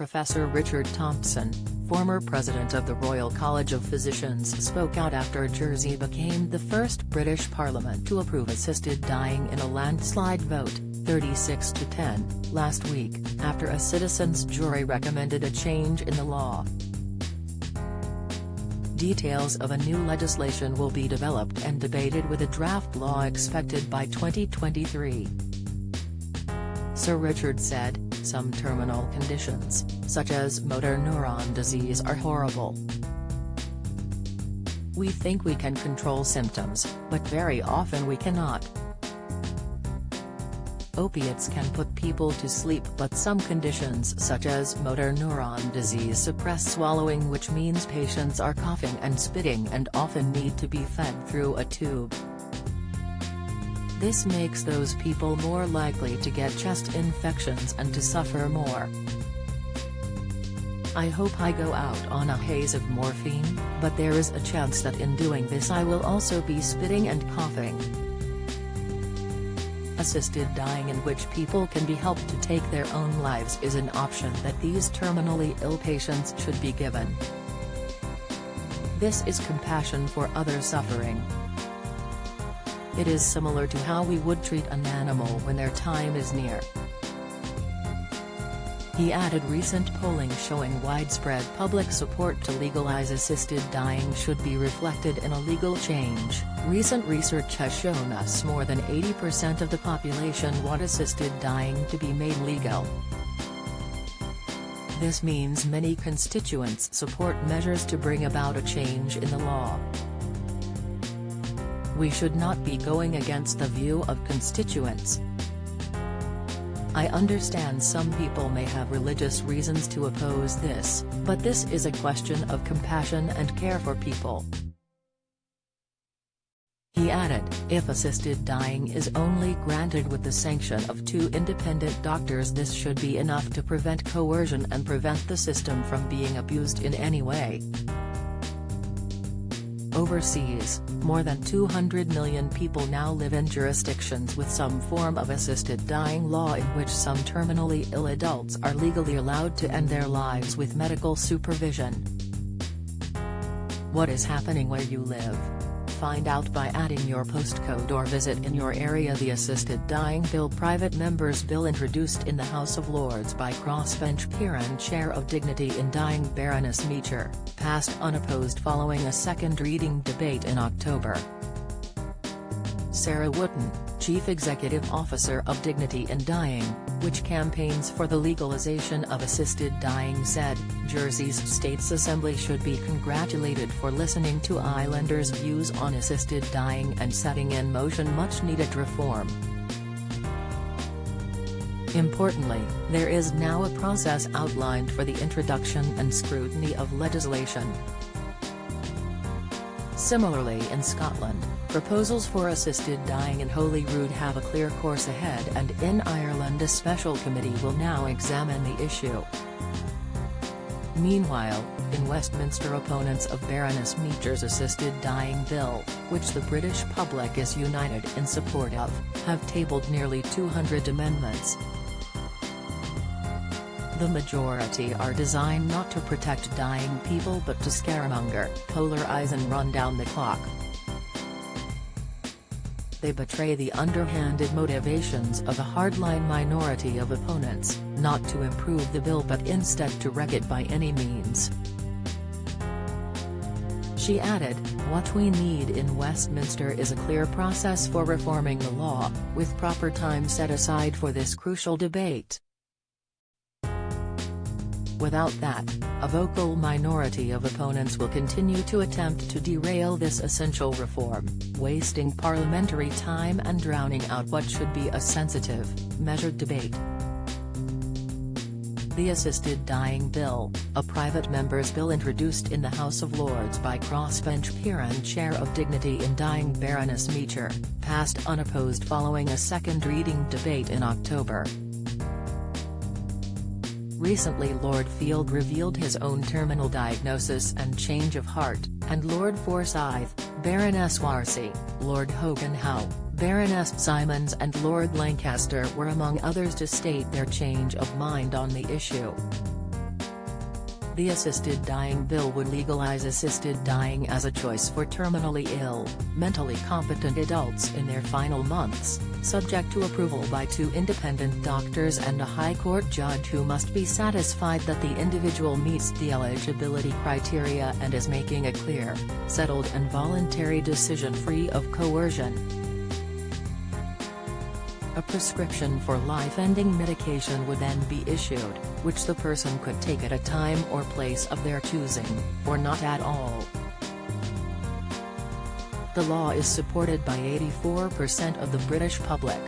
Professor Richard Thompson, former president of the Royal College of Physicians, spoke out after Jersey became the first British Parliament to approve assisted dying in a landslide vote, 36 to 10, last week, after a citizens' jury recommended a change in the law. Details of a new legislation will be developed and debated, with a draft law expected by 2023. Sir Richard said, "Some terminal conditions, such as motor neuron disease, are horrible. We think we can control symptoms, but very often we cannot. Opiates can put people to sleep, but some conditions such as motor neuron disease suppress swallowing, which means patients are coughing and spitting and often need to be fed through a tube. This makes those people more likely to get chest infections and to suffer more. I hope I go out on a haze of morphine, but there is a chance that in doing this I will also be spitting and coughing." Assisted dying, in which people can be helped to take their own lives, is an option that these terminally ill patients should be given. This is compassion for other suffering. It is similar to how we would treat an animal when their time is near. He added, recent polling showing widespread public support to legalize assisted dying should be reflected in a legal change. Recent research has shown us more than 80% of the population want assisted dying to be made legal. This means many constituents support measures to bring about a change in the law. We should not be going against the view of constituents. I understand some people may have religious reasons to oppose this, but this is a question of compassion and care for people." He added, "If assisted dying is only granted with the sanction of 2 independent doctors, this should be enough to prevent coercion and prevent the system from being abused in any way." Overseas, more than 200 million people now live in jurisdictions with some form of assisted dying law, in which some terminally ill adults are legally allowed to end their lives with medical supervision. What is happening where you live? Find out by adding your postcode or visit in your area. The Assisted Dying Bill Private Members Bill, introduced in the House of Lords by crossbench peer and Chair of Dignity in Dying Baroness Meacher, passed unopposed following a second reading debate in October. Sarah Wooten, Chief Executive Officer of Dignity in Dying, which campaigns for the legalization of assisted dying, said, "Jersey's State's Assembly should be congratulated for listening to islanders' views on assisted dying and setting in motion much-needed reform. Importantly, there is now a process outlined for the introduction and scrutiny of legislation." Similarly, in Scotland, proposals for assisted dying in Holyrood have a clear course ahead, and in Ireland a special committee will now examine the issue. Meanwhile, in Westminster, opponents of Baroness Meacher's assisted dying bill, which the British public is united in support of, have tabled nearly 200 amendments. The majority are designed not to protect dying people but to scaremonger, polarize and run down the clock. They betray the underhanded motivations of a hardline minority of opponents, not to improve the bill but instead to wreck it by any means. She added, "What we need in Westminster is a clear process for reforming the law, with proper time set aside for this crucial debate. Without that, a vocal minority of opponents will continue to attempt to derail this essential reform, wasting parliamentary time and drowning out what should be a sensitive, measured debate." The Assisted Dying Bill, a private member's bill introduced in the House of Lords by crossbench peer and Chair of Dignity in Dying Baroness Meacher, passed unopposed following a second reading debate in October. Recently, Lord Field revealed his own terminal diagnosis and change of heart, and Lord Forsyth, Baroness Warsi, Lord Hogan Howe, Baroness Simons and Lord Lancaster were among others to state their change of mind on the issue. The assisted dying bill would legalize assisted dying as a choice for terminally ill, mentally competent adults in their final months, subject to approval by 2 independent doctors and a High Court judge who must be satisfied that the individual meets the eligibility criteria and is making a clear, settled and voluntary decision free of coercion. A prescription for life-ending medication would then be issued, which the person could take at a time or place of their choosing, or not at all. The law is supported by 84% of the British public.